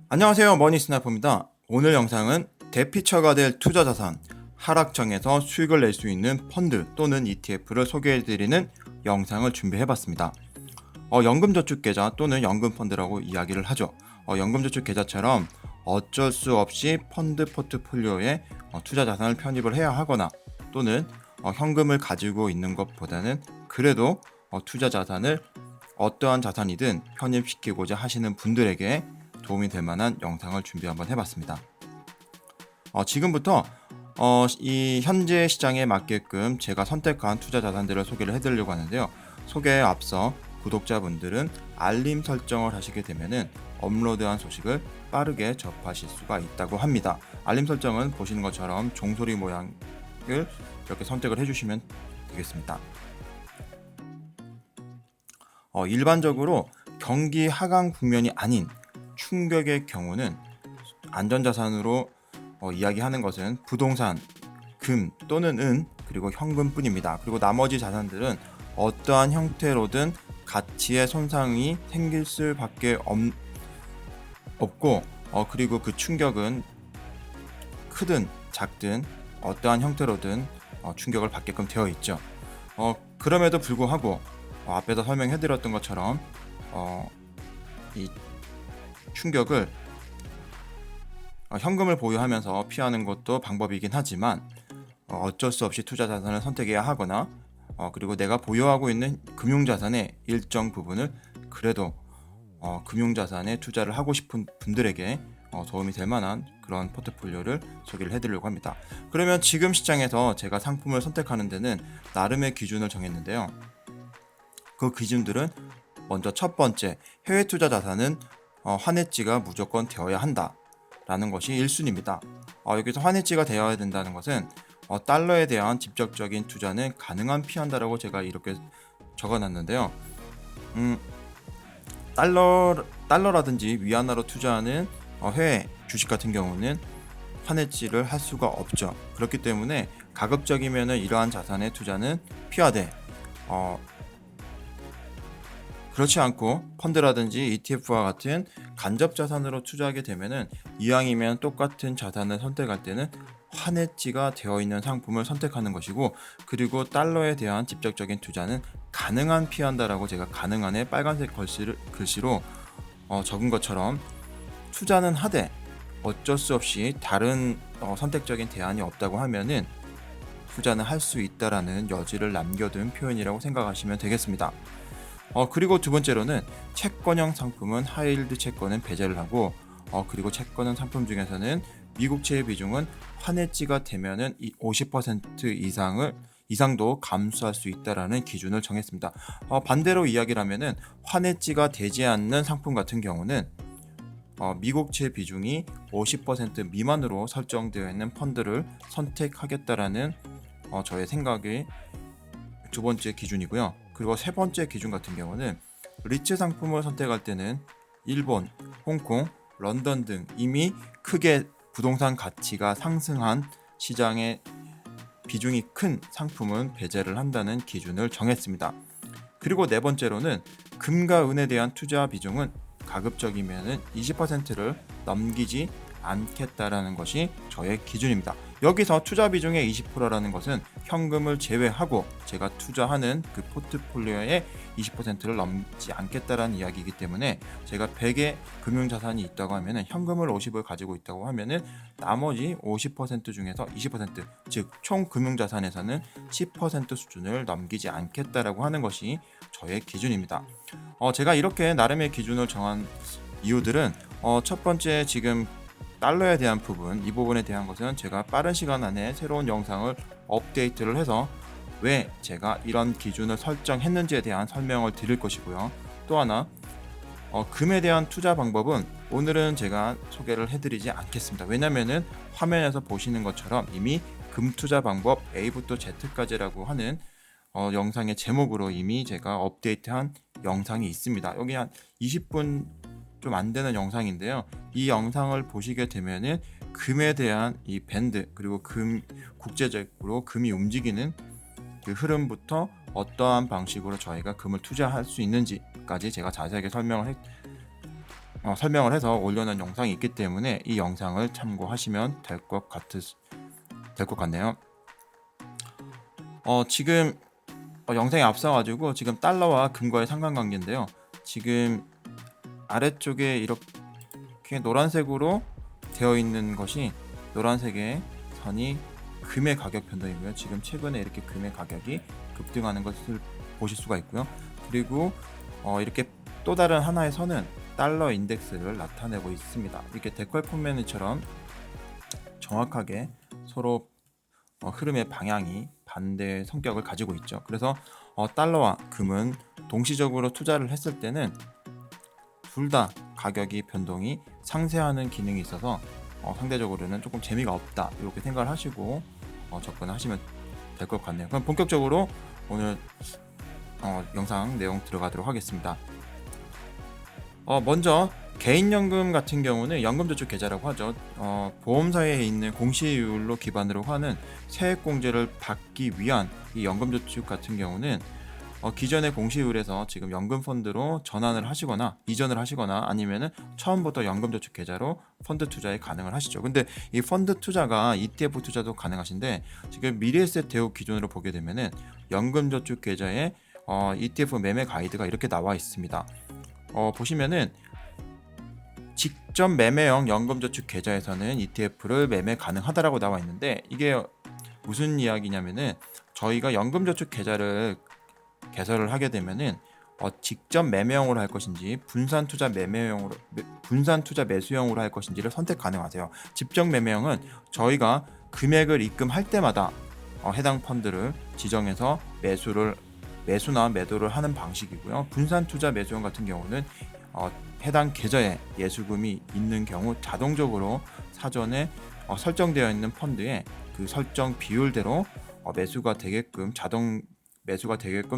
안녕하세요, 머니스나퍼입니다. 오늘 영상은 대피처가 될 투자자산, 하락장에서 수익을 낼 수 있는 펀드 또는 ETF를 소개해드리는 영상을 준비해봤습니다. 연금저축계좌 또는 연금펀드라고 이야기를 하죠. 연금저축계좌처럼 어쩔 수 없이 펀드 포트폴리오에 투자자산을 편입을 해야 하거나 또는 현금을 가지고 있는 것보다는 그래도 투자자산을 어떠한 자산이든 편입시키고자 하시는 분들에게 도움이 될 만한 영상을 준비 한번 해봤습니다. 지금부터 이 현재 시장에 맞게끔 제가 선택한 투자 자산들을 소개를 해드리려고 하는데요. 소개에 앞서 구독자분들은 알림 설정을 하시게 되면은 업로드한 소식을 빠르게 접하실 수가 있다고 합니다. 알림 설정은 보시는 것처럼 종소리 모양을 이렇게 선택을 해주시면 되겠습니다. 일반적으로 경기 하강 국면이 아닌 충격의 경우는 안전자산으로 이야기하는 것은 부동산, 금 또는 은 그리고 현금뿐입니다. 그리고 나머지 자산들은 어떠한 형태로든 가치의 손상이 생길 수밖에 없고 그리고 그 충격은 크든 작든 어떠한 형태로든 충격을 받게끔 되어 있죠. 그럼에도 불구하고 앞에서 설명해드렸던 것처럼 이 충격을 현금을 보유하면서 피하는 것도 방법이긴 하지만 어쩔 수 없이 투자 자산을 선택해야 하거나 그리고 내가 보유하고 있는 금융자산의 일정 부분을 그래도 금융자산에 투자를 하고 싶은 분들에게 도움이 될 만한 그런 포트폴리오를 소개를 해드리려고 합니다. 그러면 지금 시장에서 제가 상품을 선택하는 데는 나름의 기준을 정했는데요. 그 기준들은 먼저 첫 번째, 해외 투자 자산은 환해지가 무조건 되어야 한다라는 것이 1순위입니다. 여기서 환해지가 되어야 된다는 것은 달러에 대한 직접적인 투자는 가능한 피한다라고 제가 이렇게 적어놨는데요. 달러라든지 위안화로 투자하는 해외 주식 같은 경우는 환해지를 할 수가 없죠. 그렇기 때문에 가급적이면 이러한 자산의 투자는 피하되 그렇지 않고 펀드라든지 ETF와 같은 간접 자산으로 투자하게 되면은 이왕이면 똑같은 자산을 선택할 때는 환해지가 되어 있는 상품을 선택하는 것이고, 그리고 달러에 대한 직접적인 투자는 가능한 피한다라고 제가 가능한에 빨간색 글씨로 적은 것처럼 투자는 하되 어쩔 수 없이 다른 선택적인 대안이 없다고 하면은 투자는 할 수 있다라는 여지를 남겨둔 표현이라고 생각하시면 되겠습니다. 그리고 두 번째로는 채권형 상품은 하이힐드 채권은 배제를 하고 그리고 채권형 상품 중에서는 미국채의 비중은 환해지가 되면은 이 50% 이상도 감수할 수 있다라는 기준을 정했습니다. 반대로 이야기를 하면은 환해지가 되지 않는 상품 같은 경우는 미국채 비중이 50% 미만으로 설정되어 있는 펀드를 선택하겠다라는 저의 생각의 두 번째 기준이고요. 그리고 세 번째 기준 같은 경우는 리츠 상품을 선택할 때는 일본, 홍콩, 런던 등 이미 크게 부동산 가치가 상승한 시장의 비중이 큰 상품은 배제를 한다는 기준을 정했습니다. 그리고 네 번째로는 금과 은에 대한 투자 비중은 가급적이면 20%를 넘기지 않겠다라는 것이 저의 기준입니다. 여기서 투자 비중의 20%라는 것은 현금을 제외하고 제가 투자하는 그 포트폴리오의 20%를 넘지 않겠다라는 이야기이기 때문에 제가 100의 금융자산이 있다고 하면 현금을 50을 가지고 있다고 하면 나머지 50% 중에서 20%, 즉 총 금융자산에서는 10% 수준을 넘기지 않겠다라고 하는 것이 저의 기준입니다. 제가 이렇게 나름의 기준을 정한 이유들은 첫 번째, 지금 달러에 대한 부분, 이 부분에 대한 것은 제가 빠른 시간 안에 새로운 영상을 업데이트를 해서 왜 제가 이런 기준을 설정했는지에 대한 설명을 드릴 것이고요. 또 하나, 금에 대한 투자 방법은 오늘은 제가 소개를 해드리지 않겠습니다. 왜냐면은 화면에서 보시는 것처럼 이미 금 투자 방법 A부터 Z까지라고 하는 영상의 제목으로 이미 제가 업데이트한 영상이 있습니다. 여기 한 20분 좀 안 되는 영상인데요. 이 영상을 보시게 되면은 금에 대한 이 밴드, 그리고 국제적으로 금이 움직이는 그 흐름부터 어떠한 방식으로 저희가 금을 투자할 수 있는지까지 제가 자세하게 설명을 설명을 해서 올려놓은 영상이 있기 때문에 이 영상을 참고하시면 될 것 같네요. 지금 영상에 앞서가지고 지금 달러와 금과의 상관관계인데요. 지금 아래쪽에 이렇게 노란색으로 되어 있는 것이, 노란색의 선이 금의 가격 변동이고요. 지금 최근에 이렇게 금의 가격이 급등하는 것을 보실 수가 있고요. 그리고 이렇게 또 다른 하나의 선은 달러 인덱스를 나타내고 있습니다. 이렇게 데컬포메이션처럼 정확하게 서로 흐름의 방향이 반대의 성격을 가지고 있죠. 그래서 달러와 금은 동시적으로 투자를 했을 때는 둘 다 가격이 변동이 상쇄하는 기능이 있어서 상대적으로는 조금 재미가 없다, 이렇게 생각을 하시고 접근하시면 될 것 같네요. 그럼 본격적으로 오늘 영상 내용 들어가도록 하겠습니다. 먼저 개인연금 같은 경우는 연금저축계좌라고 하죠. 보험사에 있는 공시율로 기반으로 하는 세액공제를 받기 위한 이 연금저축 같은 경우는 기존의 공시율에서 지금 연금펀드로 전환을 하시거나 이전을 하시거나 아니면은 처음부터 연금저축계좌로 펀드 투자에 가능을 하시죠. 근데 이 펀드 투자가 ETF 투자도 가능하신데, 지금 미래에셋 대우 기준으로 보게 되면은 연금저축계좌에 ETF 매매 가이드가 이렇게 나와 있습니다. 보시면은 직접 매매형 연금저축 계좌에서는 ETF를 매매 가능하다라고 나와 있는데, 이게 무슨 이야기냐면은 저희가 연금저축 계좌를 개설을 하게 되면은 직접 매매형으로 할 것인지 분산 투자 매수형으로 할 것인지를 선택 가능하세요. 직접 매매형은 저희가 금액을 입금할 때마다 해당 펀드를 지정해서 매수나 매도를 하는 방식이고요. 분산 투자 매수형 같은 경우는 해당 계좌에 예수금이 있는 경우 자동적으로 사전에 설정되어 있는 펀드에 그 설정 비율대로 매수가 되게끔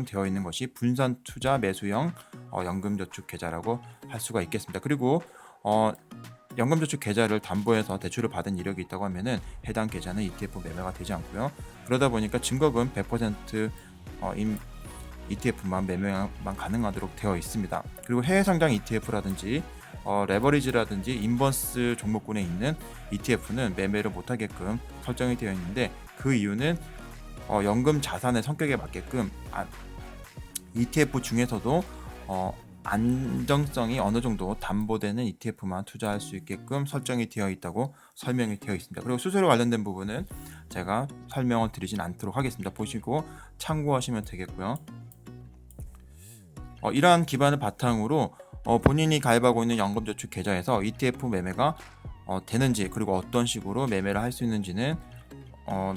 되어 있는 것이 분산 투자 매수형 연금저축 계좌라고 할 수가 있겠습니다. 그리고 연금저축 계좌를 담보해서 대출을 받은 이력이 있다고 하면은 해당 계좌는 ETF 매매가 되지 않고요. 그러다 보니까 증거금 100% ETF만 매매만 가능하도록 되어 있습니다. 그리고 해외 상장 ETF라든지 레버리지라든지 인버스 종목군에 있는 ETF는 매매를 못하게끔 설정이 되어 있는데, 그 이유는 연금 자산의 성격에 맞게끔 ETF 중에서도 안정성이 어느 정도 담보되는 ETF만 투자할 수 있게끔 설정이 되어 있다고 설명이 되어 있습니다. 그리고 수수료 관련된 부분은 제가 설명을 드리진 않도록 하겠습니다. 보시고 참고하시면 되겠고요. 이러한 기반을 바탕으로 본인이 가입하고 있는 연금저축 계좌에서 ETF 매매가 되는지, 그리고 어떤 식으로 매매를 할 수 있는지는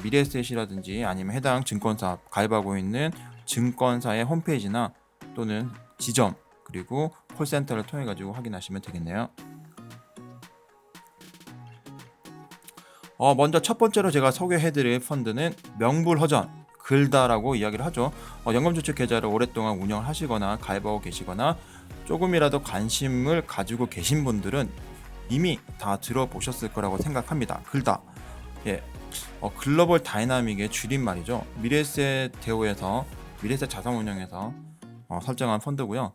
미래에셋이라든지 아니면 해당 증권사, 가입하고 있는 증권사의 홈페이지나 또는 지점, 그리고 콜센터를 통해 가지고 확인하시면 되겠네요. 먼저 첫 번째로 제가 소개해드릴 펀드는 명불허전 글다라고 이야기를 하죠. 연금저축 계좌를 오랫동안 운영을 하시거나 가입하고 계시거나 조금이라도 관심을 가지고 계신 분들은 이미 다 들어보셨을 거라고 생각합니다. 글다. 예. 글로벌 다이나믹의 줄임말이죠. 미래에셋 대우에서 미래에셋 자산운용에서 설정한 펀드고요.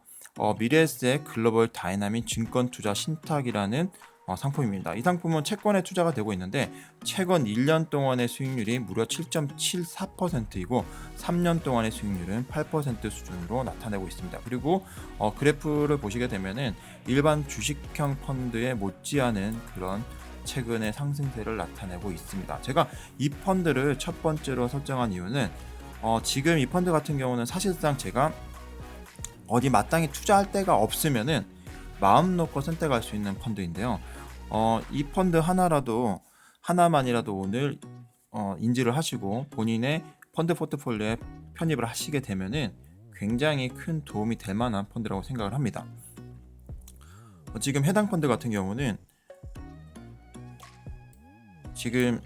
미래에셋 글로벌 다이나믹 증권투자 신탁이라는 상품입니다. 이 상품은 채권에 투자가 되고 있는데 최근 1년 동안의 수익률이 무려 7.74%이고 3년 동안의 수익률은 8% 수준으로 나타내고 있습니다. 그리고 그래프를 보시게 되면은 일반 주식형 펀드에 못지않은 그런 최근의 상승세를 나타내고 있습니다. 제가 이 펀드를 첫 번째로 설정한 이유는 지금 이 펀드 같은 경우는 사실상 제가 어디 마땅히 투자할 데가 없으면은 마음 놓고 선택할 수 있는 펀드인데요. 이 펀드 하나만이라도 오늘 인지를 하시고 본인의 펀드 포트폴리오에 편입을 하시게 되면은 굉장히 큰 도움이 될 만한 펀드라고 생각을 합니다. 지금 해당 펀드 같은 경우는 지금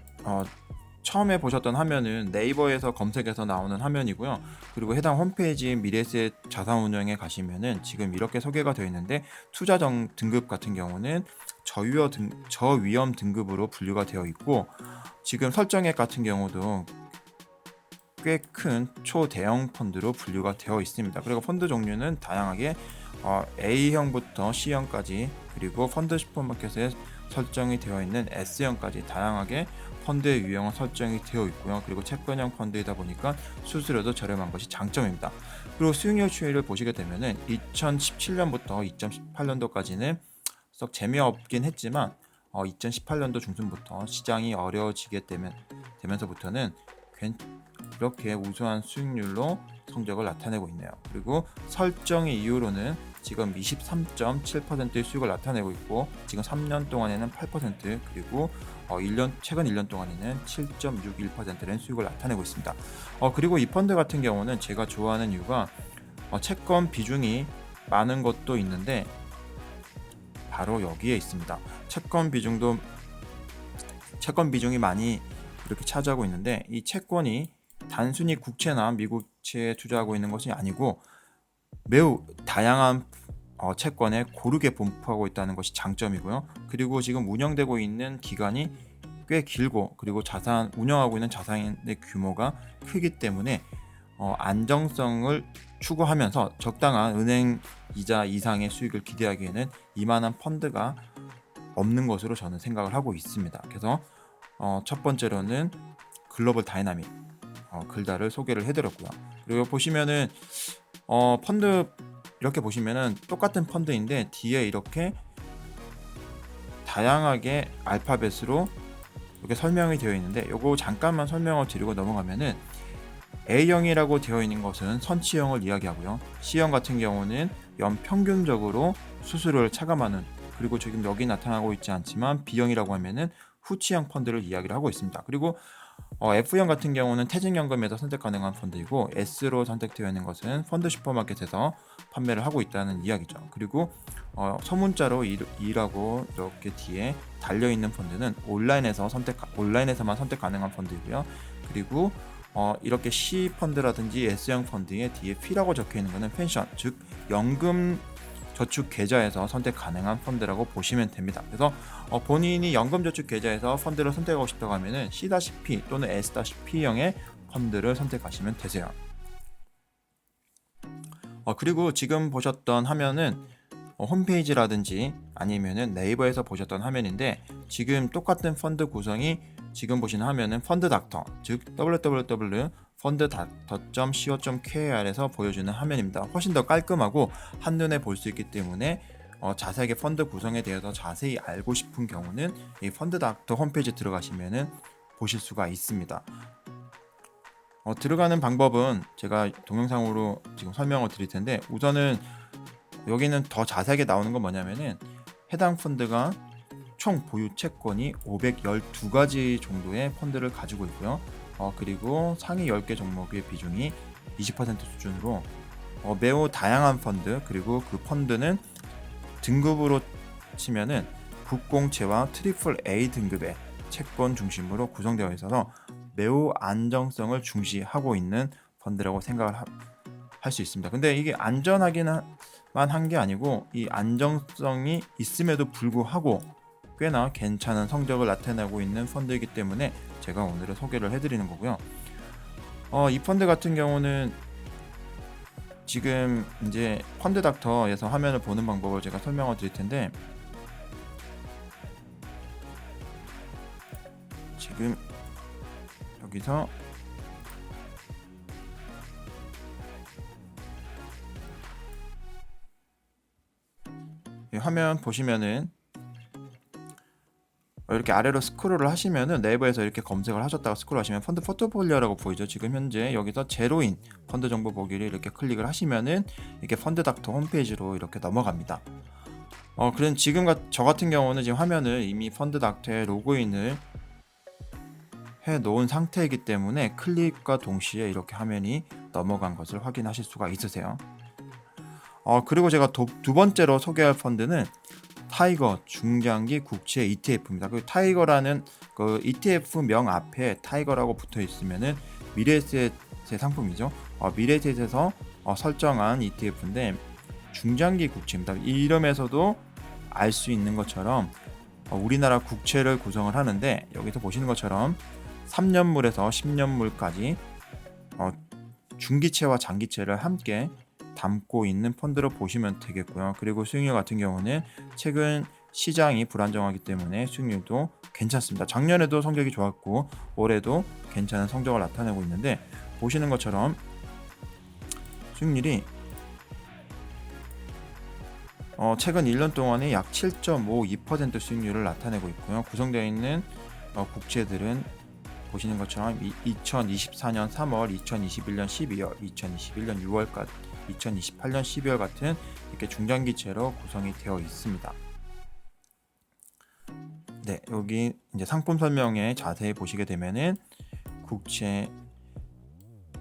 처음에 보셨던 화면은 네이버에서 검색해서 나오는 화면이고요. 그리고 해당 홈페이지 미래에셋 자산운용에 가시면은 지금 이렇게 소개가 되어 있는데, 투자 등급 같은 경우는 저위험 등급으로 분류가 되어 있고, 지금 설정액 같은 경우도 꽤 큰 초대형 펀드로 분류가 되어 있습니다. 그리고 펀드 종류는 다양하게 A형부터 C형까지, 그리고 펀드 슈퍼마켓에 설정이 되어 있는 S형까지 다양하게 펀드의 유형은 설정이 되어 있고요. 그리고 채권형 펀드이다 보니까 수수료도 저렴한 것이 장점입니다. 그리고 수익률 추이를 보시게 되면은 2017년부터 2018년도까지는 썩 재미없긴 했지만 2018년도 중순부터 시장이 어려워지게 되면서부터는 이렇게 우수한 수익률로 성적을 나타내고 있네요. 그리고 설정의 이후로는 지금 23.7%의 수익을 나타내고 있고, 지금 3년 동안에는 8%, 그리고 최근 1년 동안에는 7.61%의 수익을 나타내고 있습니다. 그리고 이 펀드 같은 경우는 제가 좋아하는 이유가 채권 비중이 많은 것도 있는데 바로 여기에 있습니다. 채권 비중이 많이 이렇게 차지하고 있는데, 이 채권이 단순히 국채나 미국채에 투자하고 있는 것이 아니고 매우 다양한 채권에 고르게 분포하고 있다는 것이 장점이고요. 그리고 지금 운영되고 있는 기간이 꽤 길고, 그리고 운영하고 있는 자산의 규모가 크기 때문에 안정성을 추구하면서 적당한 은행 이자 이상의 수익을 기대하기에는 이만한 펀드가 없는 것으로 저는 생각을 하고 있습니다. 그래서 첫 번째로는 글로벌 다이나믹 글다를 소개를 해드렸고요. 그리고 보시면은 펀드 이렇게 보시면은 똑같은 펀드인데 뒤에 이렇게 다양하게 알파벳으로 이렇게 설명이 되어 있는데, 요거 잠깐만 설명을 드리고 넘어가면은 A형이라고 되어 있는 것은 선치형을 이야기하고요. C형 같은 경우는 연평균적으로 수수료를 차감하는, 그리고 지금 여기 나타나고 있지 않지만 B형이라고 하면은 후치형 펀드를 이야기를 하고 있습니다. 그리고 F형 같은 경우는 퇴직연금에서 선택 가능한 펀드이고, S로 선택되어 있는 것은 펀드 슈퍼마켓에서 판매를 하고 있다는 이야기죠. 그리고 소문자로 E라고 이렇게 뒤에 달려있는 펀드는 온라인에서만 선택 가능한 펀드이고요. 그리고 이렇게 C 펀드라든지 S형 펀드의 뒤에 P라고 적혀있는 것은 펜션, 즉 연금 저축 계좌에서 선택 가능한 펀드라고 보시면 됩니다. 그래서 본인이 연금 저축 계좌에서 펀드를 선택하고 싶다고 하면은 C-P 또는 S-P형의 펀드를 선택하시면 되세요. 그리고 지금 보셨던 화면은 홈페이지라든지 아니면은 네이버에서 보셨던 화면인데, 지금 똑같은 펀드 구성이 지금 보시는 화면은 펀드닥터, 즉 www.fund닥터.co.kr에서 보여주는 화면입니다. 훨씬 더 깔끔하고 한눈에 볼 수 있기 때문에 자세하게 펀드 구성에 대해서 자세히 알고 싶은 경우는 이 펀드닥터 홈페이지 들어가시면은 보실 수가 있습니다. 들어가는 방법은 제가 동영상으로 지금 설명을 드릴 텐데, 우선은 여기는 더 자세하게 나오는 건 뭐냐면은 해당 펀드가 총 보유 채권이 512가지 정도의 펀드를 가지고 있고요. 그리고 상위 10개 종목의 비중이 20% 수준으로 매우 다양한 펀드, 그리고 그 펀드는 등급으로 치면은 국공채와 트리플 A 등급의 채권 중심으로 구성되어 있어서 매우 안정성을 중시하고 있는 펀드라고 생각을 할 수 있습니다. 근데 이게 안전하기만 한 게 아니고, 이 안정성이 있음에도 불구하고 꽤나 괜찮은 성적을 나타내고 있는 펀드이기 때문에 제가 오늘은 소개를 해드리는 거고요. 이 펀드 같은 경우는 지금 이제 펀드닥터에서 화면을 보는 방법을 제가 설명을 드릴 텐데, 지금 여기서 화면 보시면은 이렇게 아래로 스크롤을 하시면은 네이버에서 이렇게 검색을 하셨다가 스크롤하시면 펀드 포트폴리오라고 보이죠. 지금 현재 여기서 제로인 펀드 정보 보기를 이렇게 클릭을 하시면은 이렇게 펀드닥터 홈페이지로 이렇게 넘어갑니다. 그럼 지금 저 같은 경우는 지금 화면을 이미 펀드닥터에 로그인을 해 놓은 상태이기 때문에 클릭과 동시에 이렇게 화면이 넘어간 것을 확인하실 수가 있으세요. 그리고 제가 두 번째로 소개할 펀드는 타이거 중장기 국채 ETF입니다. 그 타이거라는 그 ETF 명 앞에 타이거라고 붙어 있으면은 미래에셋의 상품이죠. 미래에셋에서 설정한 ETF인데 중장기 국채입니다. 이 이름에서도 알 수 있는 것처럼 우리나라 국채를 구성을 하는데, 여기서 보시는 것처럼 3년물에서 10년물까지 중기채와 장기채를 함께 담고 있는 펀드로 보시면 되겠고요. 그리고 수익률 같은 경우는 최근 시장이 불안정하기 때문에 수익률도 괜찮습니다. 작년에도 성적이 좋았고 올해도 괜찮은 성적을 나타내고 있는데, 보시는 것처럼 수익률이 최근 1년 동안에 약 7.52% 수익률을 나타내고 있고요. 구성되어 있는 국채들은 보시는 것처럼 2024년 3월, 2021년 12월, 2021년 6월까지, 2028년 12월 같은 이렇게 중장기채로 구성이 되어 있습니다. 네, 여기 이제 상품 설명에 자세히 보시게 되면은 국채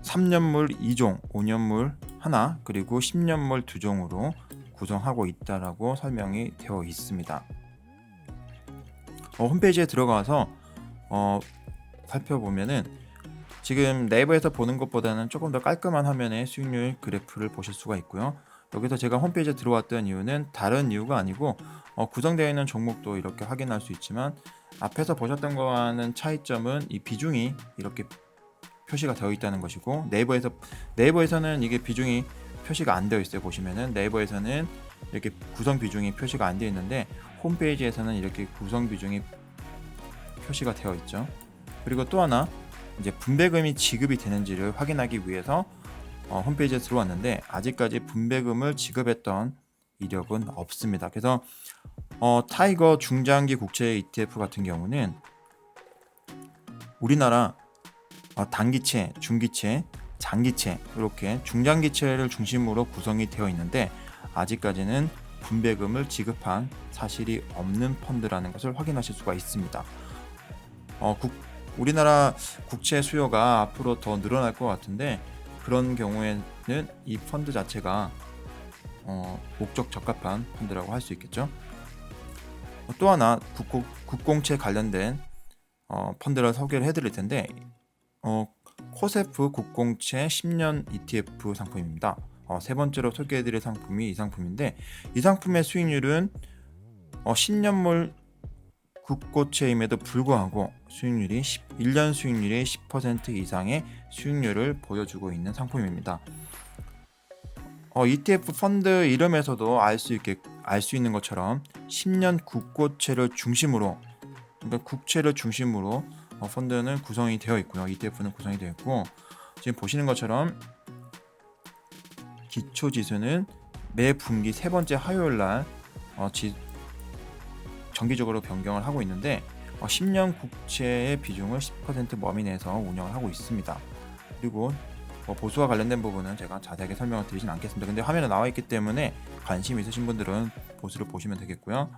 3년물 2종, 5년물 하나, 그리고 10년물 2종으로 구성하고 있다라고 설명이 되어 있습니다. 홈페이지에 들어가서 살펴보면은 지금 네이버에서 보는 것보다는 조금 더 깔끔한 화면의 수익률 그래프를 보실 수가 있고요. 여기서 제가 홈페이지에 들어왔던 이유는 다른 이유가 아니고 구성되어 있는 종목도 이렇게 확인할 수 있지만, 앞에서 보셨던 거와는 차이점은 이 비중이 이렇게 표시가 되어 있다는 것이고, 네이버에서는 이게 비중이 표시가 안 되어 있어요. 보시면은 네이버에서는 이렇게 구성 비중이 표시가 안 되어 있는데, 홈페이지에서는 이렇게 구성 비중이 표시가 되어 있죠. 그리고 또 하나, 이제 분배금이 지급이 되는지를 확인하기 위해서 홈페이지에 들어왔는데 아직까지 분배금을 지급했던 이력은 없습니다. 그래서 타이거 중장기 국채 ETF 같은 경우는 우리나라 단기채, 중기채, 장기채, 이렇게 중장기채를 중심으로 구성이 되어 있는데 아직까지는 분배금을 지급한 사실이 없는 펀드라는 것을 확인하실 수가 있습니다. 우리나라 국채 수요가 앞으로 더 늘어날 것 같은데, 그런 경우에는 이 펀드 자체가 목적 적합한 펀드라고 할 수 있겠죠. 또 하나 국공채 관련된 펀드를 소개를 해드릴 텐데, 코세프 국공채 10년 ETF 상품입니다. 세 번째로 소개해드릴 상품이 이 상품인데, 이 상품의 수익률은 10년물 국고채임에도 불구하고 수익률이 1년 수익률이 10% 이상의 수익률을 보여주고 있는 상품입니다. ETF 펀드 이름에서도 알 수 있는 것처럼 10년 국고채를 중심으로, 그러니까 국채를 중심으로 펀드는 구성이 되어 있고요. ETF는 구성이 되어 있고, 지금 보시는 것처럼 기초 지수는 매 분기 세 번째 화요일 날 정기적으로 변경을 하고 있는데 10년 국채의 비중을 10% 범위 내에서 운영을 하고 있습니다. 그리고 보수와 관련된 부분은 제가 자세하게 설명을 드리진 않겠습니다. 근데 화면에 나와 있기 때문에 관심 있으신 분들은 보수를 보시면 되겠고요.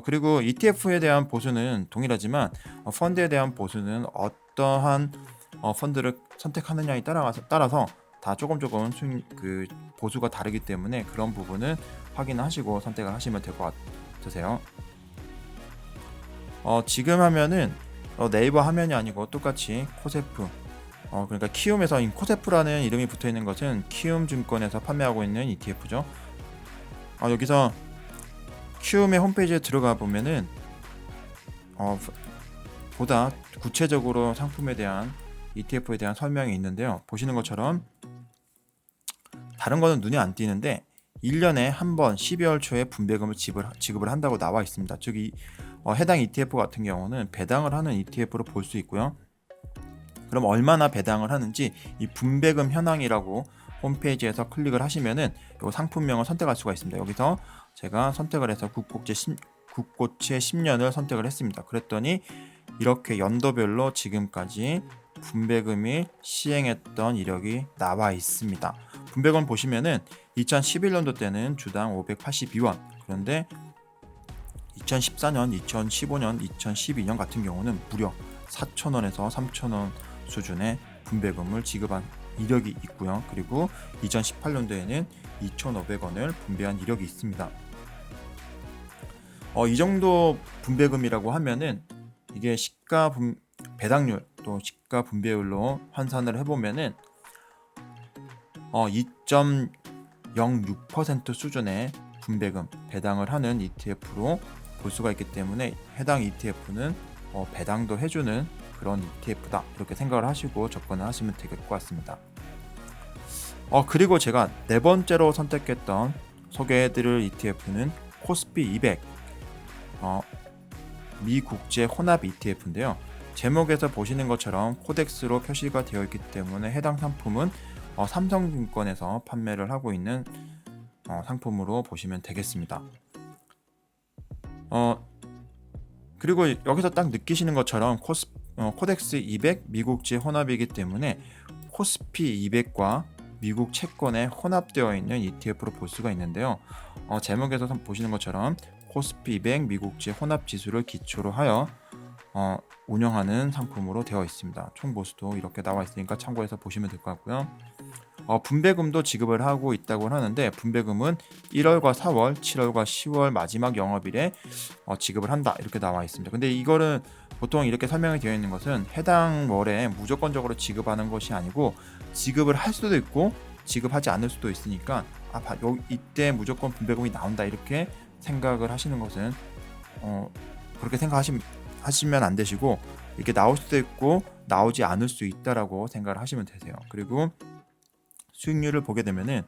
그리고 ETF에 대한 보수는 동일하지만 펀드에 대한 보수는 어떠한 펀드를 선택하느냐에 따라서 다 조금 그 보수가 다르기 때문에 그런 부분은 확인하시고 선택을 하시면 될 것 같으세요. 지금 화면은 네이버 화면이 아니고 똑같이 코세프, 그러니까 키움에서 코세프라는 이름이 붙어 있는 것은 키움증권에서 판매하고 있는 ETF죠. 여기서 키움의 홈페이지에 들어가 보면은 보다 구체적으로 상품에 대한 ETF에 대한 설명이 있는데요. 보시는 것처럼 다른 거는 눈에 안 띄는데 1년에 한 번 12월 초에 분배금을 지급을 한다고 나와 있습니다. 즉 해당 ETF 같은 경우는 배당을 하는 ETF로 볼 수 있고요. 그럼 얼마나 배당을 하는지 이 분배금 현황이라고 홈페이지에서 클릭을 하시면은 이 상품명을 선택할 수가 있습니다. 여기서 제가 선택을 해서 국고채 10년을 선택을 했습니다. 그랬더니 이렇게 연도별로 지금까지 분배금이 시행했던 이력이 나와 있습니다. 분배금 보시면은 2011년도 때는 주당 582원, 그런데 2014년, 2015년, 2012년 같은 경우는 무려 4,000원에서 3,000원 수준의 분배금을 지급한 이력이 있고요. 그리고 2018년도에는 2,500원을 분배한 이력이 있습니다. 이 정도 분배금이라고 하면은 이게 배당률 또 시가 분배율로 환산을 해보면은 2.06% 수준의 분배금 배당을 하는 ETF로 볼 수가 있기 때문에 해당 ETF는 배당도 해주는 그런 ETF다, 이렇게 생각을 하시고 접근을 하시면 될 것 같습니다. 그리고 제가 네 번째로 선택했던 소개해드릴 ETF는 코스피 200 미국제 혼합 ETF인데요. 제목에서 보시는 것처럼 코덱스로 표시가 되어 있기 때문에 해당 상품은 삼성증권에서 판매를 하고 있는 상품으로 보시면 되겠습니다. 그리고 여기서 딱 느끼시는 것처럼 코덱스 200 미국제 혼합이기 때문에 코스피 200과 미국 채권에 혼합되어 있는 ETF로 볼 수가 있는데요. 제목에서 보시는 것처럼 코스피 200 미국제 혼합 지수를 기초로 하여 운영하는 상품으로 되어 있습니다. 총 보수도 이렇게 나와 있으니까 참고해서 보시면 될 것 같고요. 분배금도 지급을 하고 있다고 하는데 분배금은 1월과 4월, 7월과 10월 마지막 영업일에 지급을 한다 이렇게 나와 있습니다. 근데 이거는 보통 이렇게 설명이 되어 있는 것은 해당 월에 무조건적으로 지급하는 것이 아니고 지급을 할 수도 있고 지급하지 않을 수도 있으니까 이때 무조건 분배금이 나온다 이렇게 생각을 하시는 것은 그렇게 생각하시면 안 되시고 이렇게 나올 수도 있고 나오지 않을 수 있다라고 생각을 하시면 되세요. 그리고 수익률을 보게 되면은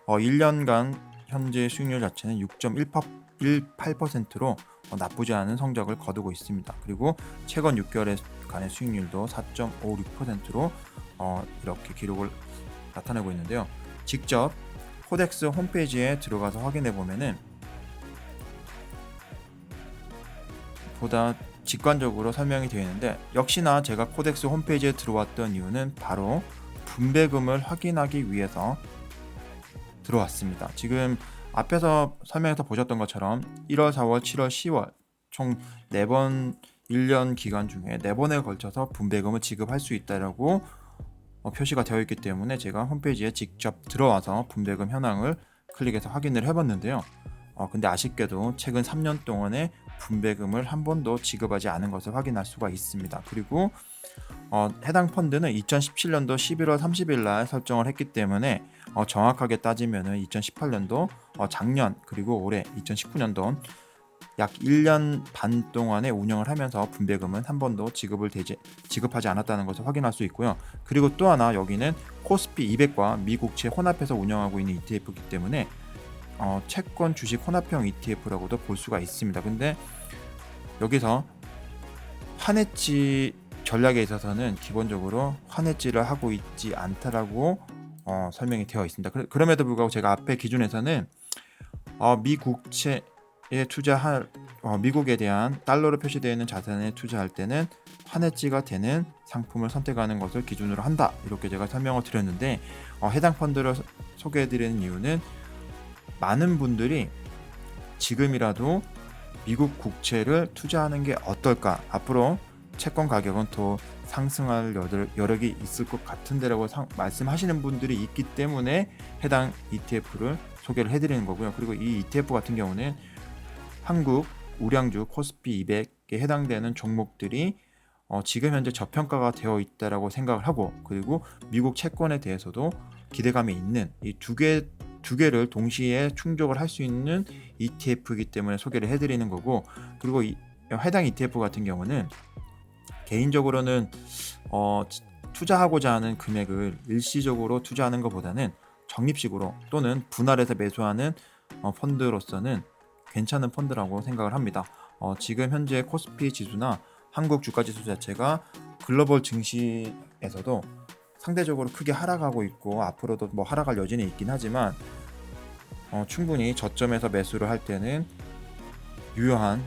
1년간 현재 수익률 자체는 6.18%로 나쁘지 않은 성적을 거두고 있습니다. 그리고 최근 6개월간의 수익률도 4.56%로 이렇게 기록을 나타내고 있는데요. 직접 코덱스 홈페이지에 들어가서 확인해 보면은 보다 직관적으로 설명이 되어 있는데 역시나 제가 코덱스 홈페이지에 들어왔던 이유는 바로 분배금을 확인하기 위해서 들어왔습니다. 지금 앞에서 설명해서 보셨던 것처럼 1월, 4월, 7월, 10월 총 4번 1년 기간 중에 4번에 걸쳐서 분배금을 지급할 수 있다라고 표시가 되어 있기 때문에 제가 홈페이지에 직접 들어와서 분배금 현황을 클릭해서 확인을 해봤는데요. 근데 아쉽게도 최근 3년 동안에 분배금을 한 번도 지급하지 않은 것을 확인할 수가 있습니다. 그리고 해당 펀드는 2017년도 11월 30일 날 설정을 했기 때문에 정확하게 따지면은 2018년도 작년 그리고 올해 2019년도 약 1년 반 동안의 운영을 하면서 분배금은 한 번도 지급하지 않았다는 것을 확인할 수 있고요. 그리고 또 하나 여기는 코스피 200과 미국채 혼합해서 운영하고 있는 ETF이기 때문에 채권 주식 혼합형 ETF라고도 볼 수가 있습니다. 근데 여기서 환해지 전략에 있어서는 기본적으로 환해지를 하고 있지 않다라고 설명이 되어 있습니다. 그럼에도 불구하고 제가 앞에 기준에서는 미국채에 투자할 미국에 대한 달러로 표시되어 있는 자산에 투자할 때는 환해지가 되는 상품을 선택하는 것을 기준으로 한다 이렇게 제가 설명을 드렸는데 해당 펀드를 소개해드리는 이유는 많은 분들이 지금이라도 미국 국채를 투자하는 게 어떨까 앞으로 채권 가격은 더 상승할 여력이 있을 것 같은데라고 말씀하시는 분들이 있기 때문에 해당 ETF를 소개를 해드리는 거고요. 그리고 이 ETF 같은 경우는 한국 우량주 코스피 200에 해당되는 종목들이 지금 현재 저평가가 되어 있다라고 생각을 하고 그리고 미국 채권에 대해서도 기대감이 있는 이 두 개를 동시에 충족을 할 수 있는 ETF이기 때문에 소개를 해드리는 거고 그리고 해당 ETF 같은 경우는 개인적으로는 투자하고자 하는 금액을 일시적으로 투자하는 것보다는 적립식으로 또는 분할해서 매수하는 펀드로서는 괜찮은 펀드라고 생각을 합니다. 지금 현재 코스피 지수나 한국 주가 지수 자체가 글로벌 증시에서도 상대적으로 크게 하락하고 있고 앞으로도 뭐 하락할 여지는 있긴 하지만 충분히 저점에서 매수를 할 때는 유효한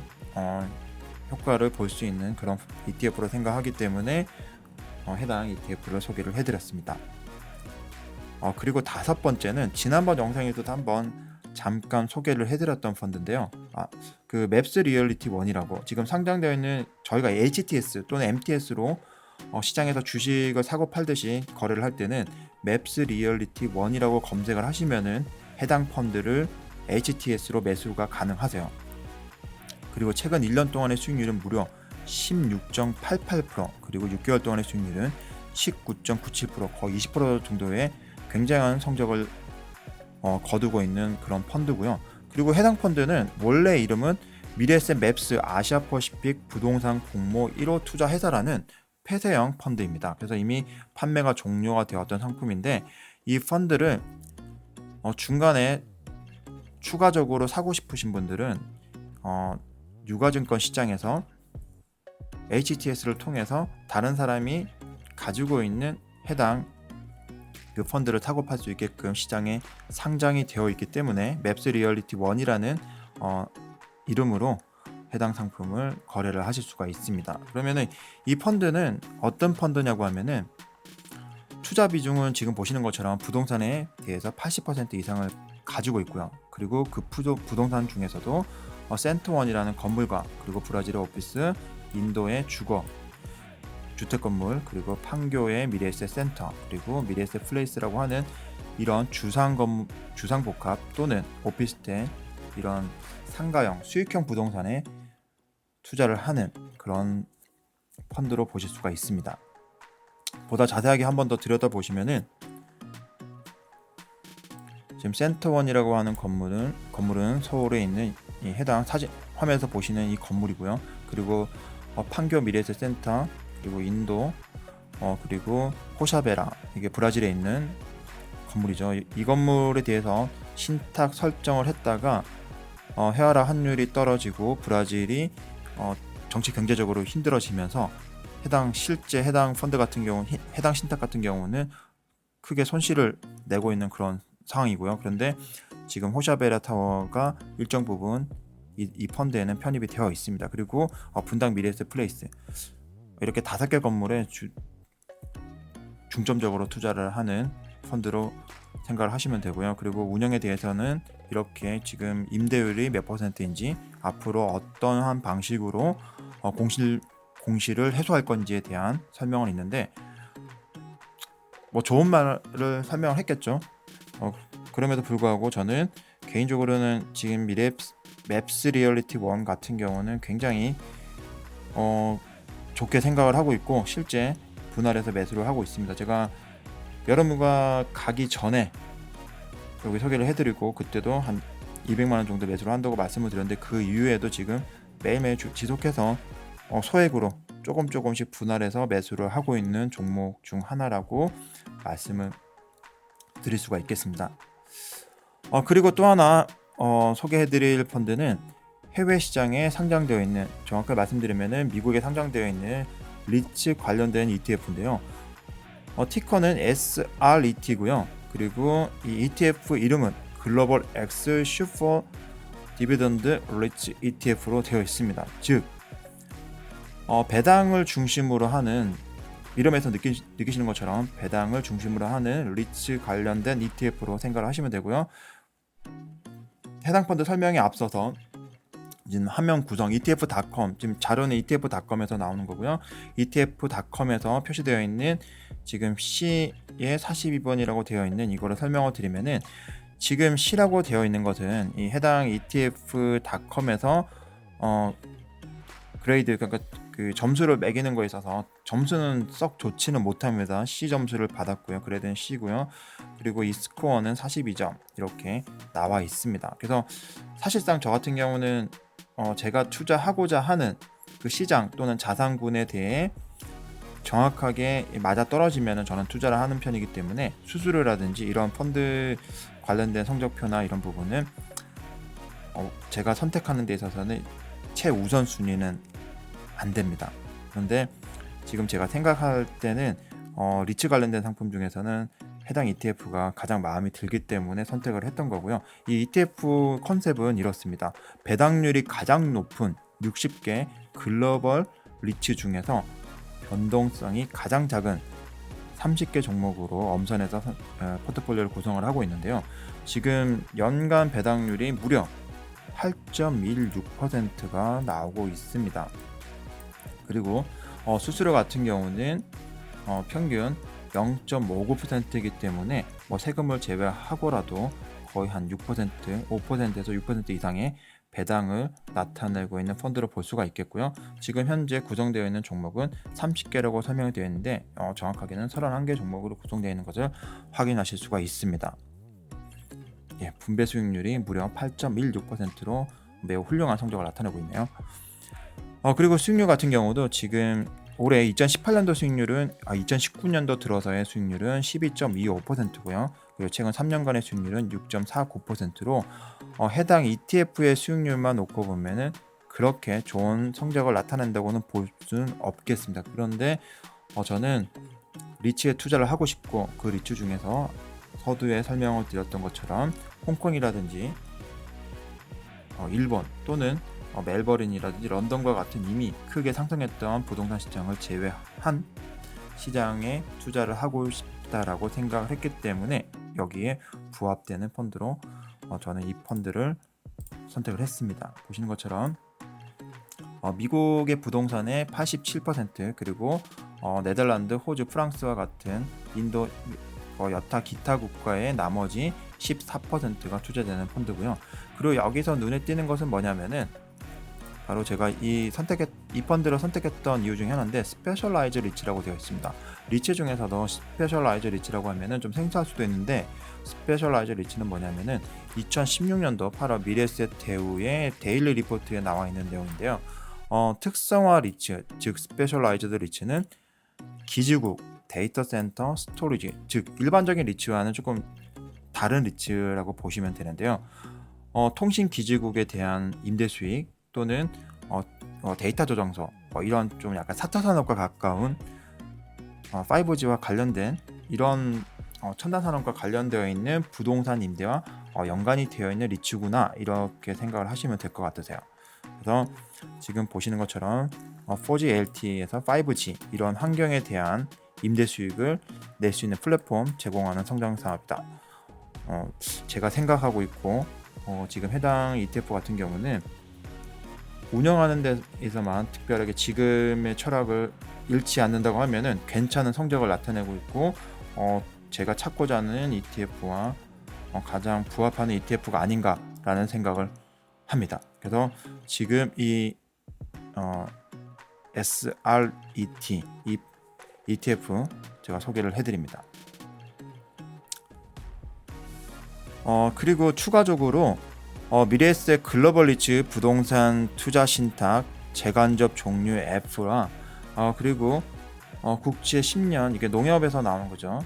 효과를 볼 수 있는 그런 ETF로 생각하기 때문에 해당 ETF를 소개를 해드렸습니다. 그리고 5번째는 지난번 영상에서도 한번 잠깐 소개를 해드렸던 펀드인데요. 그 맵스 리얼리티 1이라고 지금 상장되어 있는 저희가 HTS 또는 MTS로 시장에서 주식을 사고 팔듯이 거래를 할 때는 맵스 리얼리티 1이라고 검색을 하시면은 해당 펀드를 HTS로 매수가 가능하세요. 그리고 최근 1년 동안의 수익률은 무려 16.88% 그리고 6개월 동안의 수익률은 19.97% 거의 20% 정도의 굉장한 성적을 거두고 있는 그런 펀드고요. 그리고 해당 펀드는 원래 이름은 미래에셋 맵스 아시아퍼시픽 부동산 공모 1호 투자 회사라는 폐쇄형 펀드입니다. 그래서 이미 판매가 종료가 되었던 상품인데 이 펀드를 중간에 추가적으로 사고 싶으신 분들은 유가증권 시장에서 HTS를 통해서 다른 사람이 가지고 있는 해당 그 펀드를 타고 팔 수 있게끔 시장에 상장이 되어 있기 때문에 맵스 리얼리티 1이라는 이름으로 해당 상품을 거래를 하실 수가 있습니다. 그러면은 이 펀드는 어떤 펀드냐고 하면은 투자 비중은 지금 보시는 것처럼 부동산에 대해서 80% 이상을 가지고 있고요. 그리고 그 부동산 중에서도 센터원이라는 건물과 그리고 브라질의 오피스, 인도의 주거, 주택 건물, 그리고 판교의 미래에셋 센터, 그리고 미래에셋 플레이스라고 하는 이런 주상복합 또는 오피스텔 이런 상가형 수익형 부동산에 투자를 하는 그런 펀드로 보실 수가 있습니다. 보다 자세하게 한 번 더 들여다보시면은 지금 센터원이라고 하는 건물은 서울에 있는 이 해당 사진 화면에서 보시는 이 건물이고요. 그리고 판교 미래에셋 센터, 그리고 인도, 그리고 호샤베라, 이게 브라질에 있는 건물이죠. 이 건물에 대해서 신탁 설정을 했다가 헤아라 환율이 떨어지고 브라질이 정치 경제적으로 힘들어지면서 실제 해당 펀드 같은 경우, 해당 신탁 같은 경우는 크게 손실을 내고 있는 그런 상황이고요. 그런데 지금 호샤베라 타워가 일정 부분 이 펀드에는 편입이 되어 있습니다. 그리고 분당 미래에셋 플레이스, 이렇게 5개 건물에 중점적으로 투자를 하는 펀드로 생각을 하시면 되고요. 그리고 운영에 대해서는 이렇게 지금 임대율이 몇 %인지, 앞으로 어떠한 방식으로 공시를 해소할 건지에 대한 설명은 있는데 좋은 말을 설명을 했겠죠. 그럼에도 불구하고 저는 개인적으로는 지금 맵스 리얼리티 1 같은 경우는 굉장히 좋게 생각을 하고 있고 실제 분할해서 매수를 하고 있습니다. 제가 여러분과 가기 전에 여기 소개를 해드리고 그때도 한 200만원 정도 매수를 한다고 말씀을 드렸는데 그 이후에도 지금 매일매일 지속해서 소액으로 조금씩 분할해서 매수를 하고 있는 종목 중 하나라고 말씀을 드릴 수가 있겠습니다. 그리고 또 하나 소개해드릴 펀드는 해외 시장에 상장되어 있는, 정확하게 말씀드리면은 미국에 상장되어 있는 리츠 관련된 ETF인데요. 티커는 SRET고요. 그리고 이 ETF 이름은 글로벌 X 슈퍼 디비던드 리츠 ETF로 되어 있습니다. 즉 배당을 중심으로 하는, 이름에서 느끼시는 것처럼 배당을 중심으로 하는 리츠 관련된 ETF로 생각을 하시면 되고요. 해당 펀드 설명에 앞서서 지금 화면 구성 ETF.com, 지금 자료는 ETF.com에서 나오는 거고요. ETF.com에서 표시되어 있는 지금 C의 42번이라고 되어 있는 이거를 설명을 드리면은, 지금 C라고 되어 있는 것은 이 해당 ETF.com에서 그레이드, 그러니까 그 점수를 매기는 거에 있어서 점수는 썩 좋지는 못합니다. C 점수를 받았고요. 그레이드는 C고요. 그리고 이 스코어는 42점 이렇게 나와 있습니다. 그래서 사실상 저 같은 경우는 제가 투자하고자 하는 그 시장 또는 자산군에 대해 정확하게 맞아 떨어지면 저는 투자를 하는 편이기 때문에 수수료라든지 이런 펀드 관련된 성적표나 이런 부분은 제가 선택하는 데 있어서는 최우선순위는 안 됩니다. 그런데 지금 제가 생각할 때는 리츠 관련된 상품 중에서는 해당 ETF가 가장 마음이 들기 때문에 선택을 했던 거고요. 이 ETF 컨셉은 이렇습니다. 배당률이 가장 높은 60개 글로벌 리츠 중에서 변동성이 가장 작은 30개 종목으로 엄선해서 포트폴리오를 구성을 하고 있는데요. 지금 연간 배당률이 무려 8.16%가 나오고 있습니다. 그리고 수수료 같은 경우는 평균 0.59%이기 때문에 세금을 제외하고라도 거의 한 6%, 5%에서 6% 이상의 배당을 나타내고 있는 펀드로 볼 수가 있겠고요. 지금 현재 구성되어 있는 종목은 30개라고 설명이 되어 있는데 정확하게는 31개 종목으로 구성되어 있는 것을 확인하실 수가 있습니다. 분배 수익률이 무려 8.16%로 매우 훌륭한 성적을 나타내고 있네요. 그리고 수익률 같은 경우도 지금 올해 2018년도 수익률은 2019년도 들어서의 수익률은 12.25%고요. 그리고 최근 3년간의 수익률은 6.49%로 해당 ETF의 수익률만 놓고 보면은 그렇게 좋은 성적을 나타낸다고는 볼 수는 없겠습니다. 그런데 저는 리츠에 투자를 하고 싶고, 그 리츠 중에서 서두에 설명을 드렸던 것처럼 홍콩이라든지 일본 또는 멜버른이라든지 런던과 같은 이미 크게 상승했던 부동산 시장을 제외한 시장에 투자를 하고 싶다라고 생각을 했기 때문에 여기에 부합되는 펀드로 저는 이 펀드를 선택을 했습니다. 보시는 것처럼 미국의 부동산의 87%, 그리고 네덜란드, 호주, 프랑스와 같은 인도 여타 기타 국가의 나머지 14%가 투자되는 펀드고요. 그리고 여기서 눈에 띄는 것은 뭐냐면은 바로 제가 이 펀드를 선택했던 이유 중에 하나인데, 스페셜라이즈 리츠라고 되어 있습니다. 리츠 중에서도 스페셜라이즈 리츠라고 하면은 좀 생소할 수도 있는데, 스페셜라이즈 리츠는 뭐냐면은 2016년도 8월 미래에셋 대우의 데일리 리포트에 나와 있는 내용인데요. 특성화 리츠, 즉 스페셜라이즈드 리츠는 기지국, 데이터 센터, 스토리지, 즉 일반적인 리츠와는 조금 다른 리츠라고 보시면 되는데요. 통신 기지국에 대한 임대 수익 또는 데이터 저장소, 이런 좀 약간 4차 산업과 가까운 5G와 관련된 이런 첨단 산업과 관련되어 있는 부동산 임대와 연관이 되어 있는 리츠구나, 이렇게 생각을 하시면 될 것 같으세요. 그래서 지금 보시는 것처럼 4G LTE에서 5G 이런 환경에 대한 임대 수익을 낼 수 있는 플랫폼 제공하는 성장 사업이다. 제가 생각하고 있고, 지금 해당 ETF 같은 경우는 운영하는 데에서만 특별하게 지금의 철학을 잃지 않는다고 하면은 괜찮은 성적을 나타내고 있고, 제가 찾고자 하는 ETF와 가장 부합하는 ETF가 아닌가라는 생각을 합니다. 그래서 지금 이 SRET 이 ETF 제가 소개를 해드립니다. 그리고 추가적으로 미래에셋 글로벌 리츠 부동산 투자 신탁 재간접 종류 F라 그리고 국채 10년, 이게 농협에서 나오는 거죠.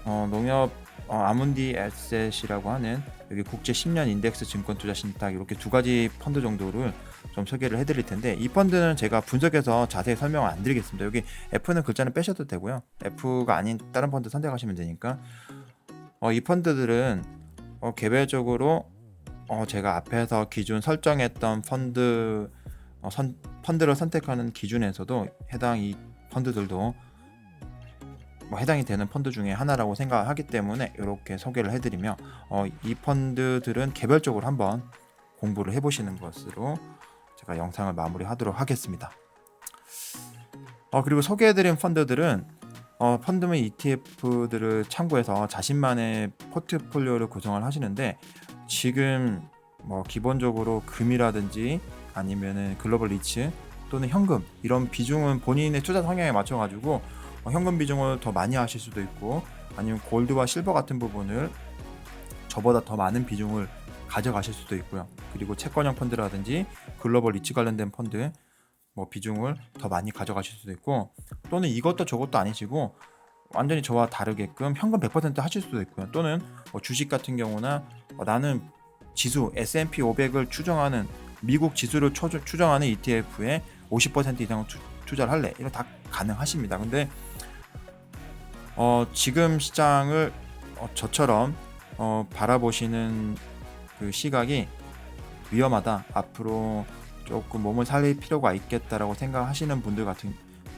농협 아문디 에셋이라고 하는 여기 국채 10년 인덱스 증권 투자 신탁, 이렇게 두 가지 펀드 정도를 좀 소개를 해드릴 텐데, 이 펀드는 제가 분석해서 자세히 설명을 안 드리겠습니다. 여기 F는 글자는 빼셔도 되고요. F가 아닌 다른 펀드 선택하시면 되니까. 이 펀드들은 개별적으로 제가 앞에서 기준 설정했던 펀드를 선택하는 기준에서도 해당 이 펀드들도 해당이 되는 펀드 중에 하나라고 생각을 하기 때문에 이렇게 소개를 해드리며, 이 펀드들은 개별적으로 한번 공부를 해보시는 것으로 제가 영상을 마무리하도록 하겠습니다. 그리고 소개해드린 펀드들은 펀드 및 ETF들을 참고해서 자신만의 포트폴리오를 구성을 하시는데, 지금 기본적으로 금이라든지 아니면은 글로벌 리츠 또는 현금, 이런 비중은 본인의 투자 성향에 맞춰가지고 현금 비중을 더 많이 하실 수도 있고, 아니면 골드와 실버 같은 부분을 저보다 더 많은 비중을 가져가실 수도 있고요. 그리고 채권형 펀드라든지 글로벌 리츠 관련된 펀드 비중을 더 많이 가져가실 수도 있고, 또는 이것도 저것도 아니시고 완전히 저와 다르게끔 현금 100% 하실 수도 있고요. 또는 주식 같은 경우나 나는 지수 S&P 500을 추정하는 미국 지수를 추정하는 ETF에 50% 이상을 투자를 할래, 이거 다 가능하십니다. 근데 지금 시장을 저처럼 바라보시는 그 시각이 위험하다, 앞으로 조금 몸을 살릴 필요가 있겠다라고 생각하시는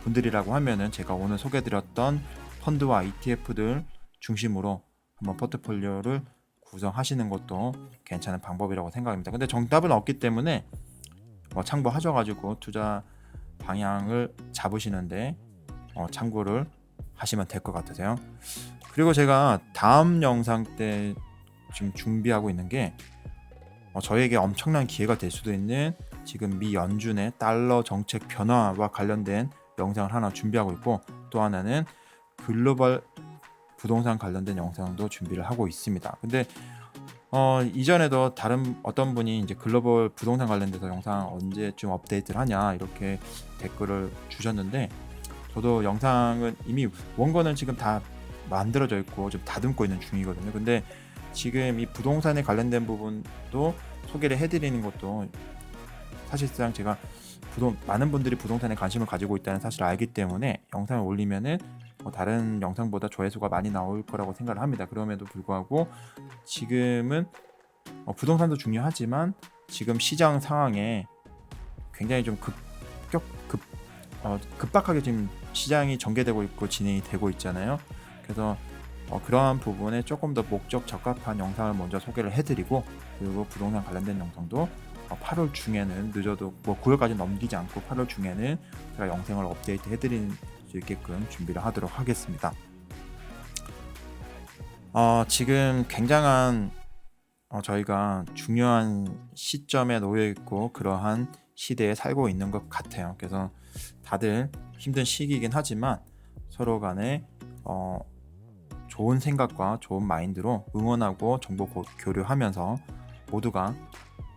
분들이라고 하면은 제가 오늘 소개드렸던 펀드와 ETF들 중심으로 한번 포트폴리오를 구성하시는 것도 괜찮은 방법이라고 생각합니다. 근데 정답은 없기 때문에 참고하셔가지고 투자 방향을 잡으시는데 참고를 하시면 될 것 같으세요. 그리고 제가 다음 영상 때 지금 준비하고 있는 게 저에게 엄청난 기회가 될 수도 있는 지금 미 연준의 달러 정책 변화와 관련된 영상을 하나 준비하고 있고, 또 하나는 글로벌 부동산 관련된 영상도 준비를 하고 있습니다. 근데 이전에도 다른 어떤 분이 이제 글로벌 부동산 관련돼서 영상 언제쯤 업데이트를 하냐 이렇게 댓글을 주셨는데, 저도 영상은 이미 원고는 지금 다 만들어져 있고 좀 다듬고 있는 중이거든요. 근데 지금 이 부동산에 관련된 부분도 소개를 해드리는 것도 사실상 제가 많은 분들이 부동산에 관심을 가지고 있다는 사실을 알기 때문에 영상을 올리면은 다른 영상보다 조회수가 많이 나올 거라고 생각을 합니다. 그럼에도 불구하고 지금은 부동산도 중요하지만 지금 시장 상황에 굉장히 좀 급박하게 지금 시장이 전개되고 있고 진행이 되고 있잖아요. 그래서 그러한 부분에 조금 더 목적 적합한 영상을 먼저 소개를 해드리고, 그리고 부동산 관련된 영상도 8월 중에는 늦어도 9월까지 넘기지 않고 8월 중에는 제가 영상을 업데이트 해드릴 수 있게끔 준비를 하도록 하겠습니다. 지금 굉장한 저희가 중요한 시점에 놓여 있고 그러한 시대에 살고 있는 것 같아요. 그래서 다들 힘든 시기이긴 하지만 서로 간에 좋은 생각과 좋은 마인드로 응원하고 정보 교류하면서 모두가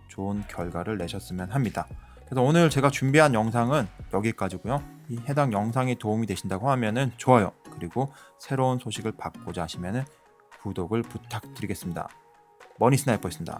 좋은 결과를 내셨으면 합니다. 그래서 오늘 제가 준비한 영상은 여기까지고요. 이 해당 영상이 도움이 되신다고 하면은 좋아요, 그리고 새로운 소식을 받고자 하시면은 구독을 부탁드리겠습니다. 머니 스나이퍼였습니다.